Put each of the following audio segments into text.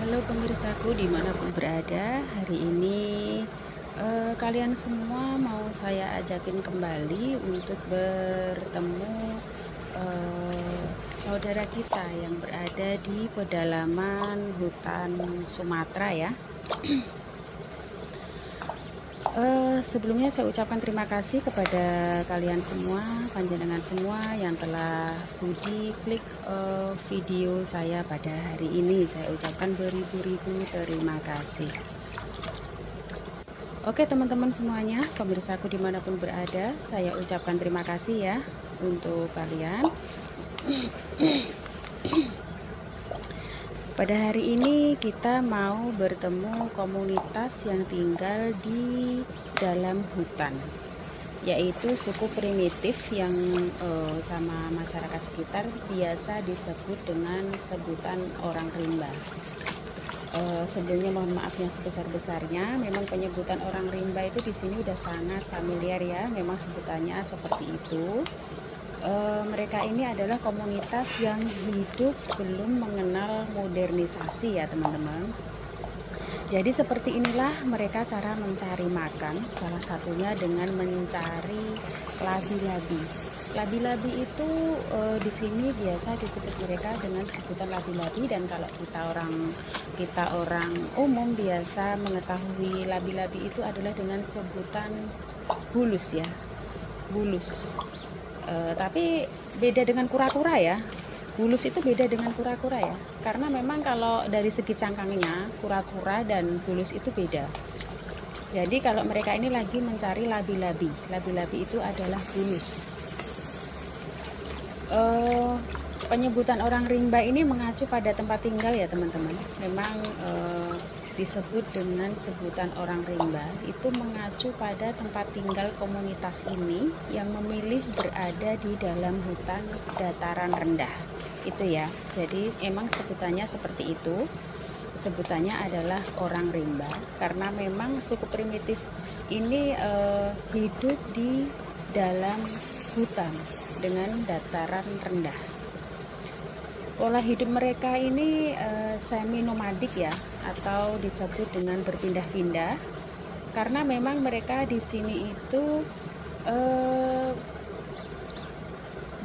Halo pemirsaku dimanapun berada, hari ini kalian semua mau saya ajakin kembali untuk bertemu saudara kita yang berada di pedalaman hutan Sumatera ya. Sebelumnya saya ucapkan terima kasih kepada kalian semua, panjenengan semua yang telah sudi klik video saya pada hari ini. Saya ucapkan beribu-ribu terima kasih. Oke teman-teman semuanya, pemirsaku dimanapun berada, saya ucapkan terima kasih ya untuk kalian. Pada hari ini kita mau bertemu komunitas yang tinggal di dalam hutan, yaitu suku primitif yang sama masyarakat sekitar biasa disebut dengan sebutan orang rimba. Sebelumnya mohon maaf yang sebesar-besarnya, memang penyebutan orang rimba itu di sini udah sangat familiar ya, memang sebutannya seperti itu. Mereka ini adalah komunitas yang hidup belum mengenal modernisasi ya teman-teman. Jadi seperti inilah mereka cara mencari makan, salah satunya dengan mencari labi-labi. Labi-labi itu di sini biasa disebut mereka dengan sebutan labi-labi, dan kalau kita orang umum biasa mengetahui labi-labi itu adalah dengan sebutan bulus ya, bulus. Tapi beda dengan kura-kura ya. Bulus itu beda dengan kura-kura ya. Karena memang kalau dari segi cangkangnya, kura-kura dan bulus itu beda. Jadi kalau mereka ini lagi mencari labi-labi. Labi-labi itu adalah bulus. Penyebutan orang rimba ini mengacu pada tempat tinggal ya teman-teman. Memang disebut dengan sebutan orang rimba itu mengacu pada tempat tinggal komunitas ini yang memilih berada di dalam hutan dataran rendah itu ya. Jadi emang sebutannya seperti itu, sebutannya adalah orang rimba karena memang suku primitif ini hidup di dalam hutan dengan dataran rendah. Pola hidup mereka ini semi nomadik ya, atau disebut dengan berpindah-pindah, karena memang mereka di sini itu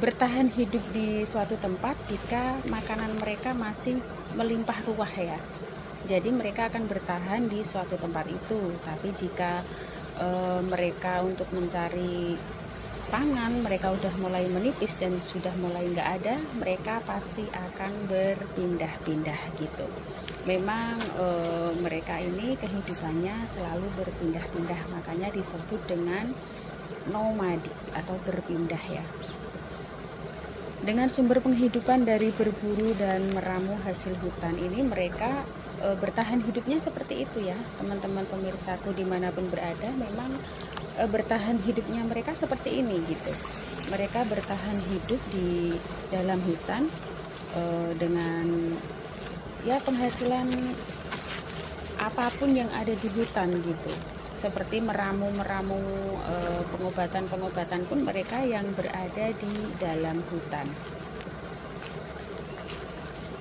bertahan hidup di suatu tempat jika makanan mereka masih melimpah ruah ya. Jadi mereka akan bertahan di suatu tempat itu. Tapi jika mereka untuk mencari pangan mereka udah mulai menipis dan sudah mulai nggak ada, mereka pasti akan berpindah-pindah gitu. Memang mereka ini kehidupannya selalu berpindah-pindah, makanya disebut dengan nomadik atau berpindah ya. Dengan sumber penghidupan dari berburu dan meramu hasil hutan ini, mereka bertahan hidupnya seperti itu ya teman-teman pemirsaku dimanapun berada. Memang bertahan hidupnya mereka seperti ini gitu. Mereka bertahan hidup di dalam hutan dengan ya penghasilan apapun yang ada di hutan gitu. Seperti meramu pengobatan pun mereka yang berada di dalam hutan.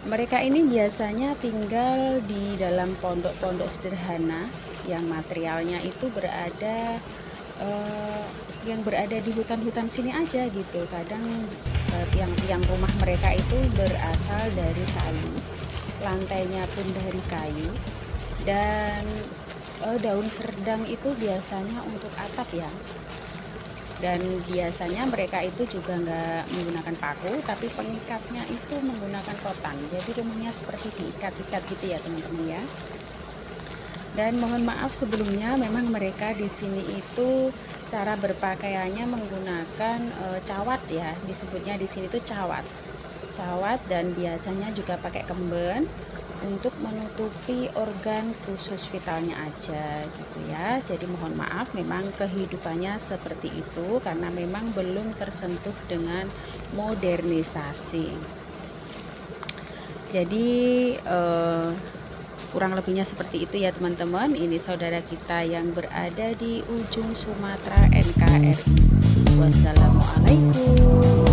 Mereka ini biasanya tinggal di dalam pondok-pondok sederhana yang materialnya itu yang berada di hutan-hutan sini aja gitu. Kadang tiang-tiang rumah mereka itu berasal dari kayu, lantainya pun dari kayu, dan daun serdang itu biasanya untuk atap ya. Dan biasanya mereka itu juga nggak menggunakan paku, tapi pengikatnya itu menggunakan rotan. Jadi rumahnya seperti diikat-ikat gitu ya teman-teman ya. Dan mohon maaf sebelumnya, memang mereka di sini itu cara berpakaiannya menggunakan cawat ya, disebutnya di sini itu cawat, dan biasanya juga pakai kemben untuk menutupi organ khusus vitalnya aja gitu ya. Jadi mohon maaf, memang kehidupannya seperti itu karena memang belum tersentuh dengan modernisasi. Jadi kurang lebihnya seperti itu ya teman-teman. Ini saudara kita yang berada di ujung Sumatera NKRI. Wassalamualaikum.